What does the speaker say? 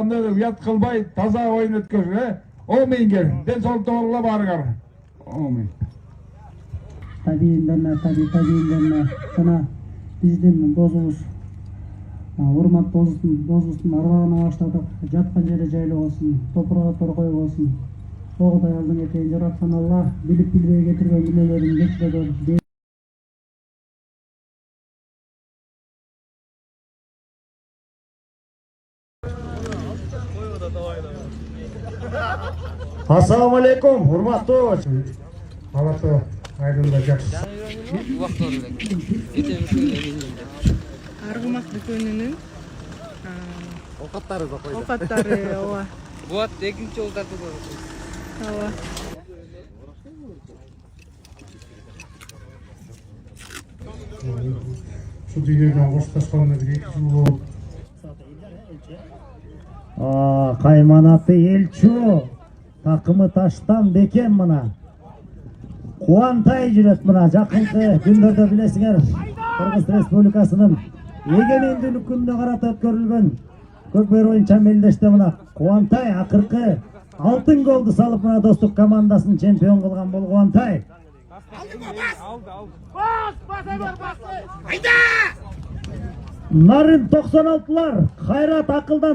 анда ұят қылбай таза ойын өткізіп, омейгер, денсаулықты олға барғар. Омей. Табииндарына жана биздин досубуз урматтуу досубуздун арбагына баштадык. Жаткан жери жайлуу болсун, топурага торкой болсун. Огудай алдың этейин жараткан Алла билип билбей кетирген күнөөлөрүн кечирет. Assalamu alaikum, урматтуу. Алаты айдында жакшы. Аргымак дүкөнүнүн Окаттары да койду. окаттары, ооба. Вот экинчи жол тартып койгон. Ооба. Şu dünyadan koştaşkanına bir iki yıl oldu. Кайманаты элчу такымы таштан бекен мына. Кубантай жүрөт мына жакынкы күндөрдө билесиңер. Кыргыз Республикасынын эгемендүүлүк карата өткөрүлгөн көкбөр оюнча мелдеште мына Кубантай акыркы алтын голду салып мына достук командасын чемпион кылган бол Кубантай. Нарын 96-лар Кайрат Акылдан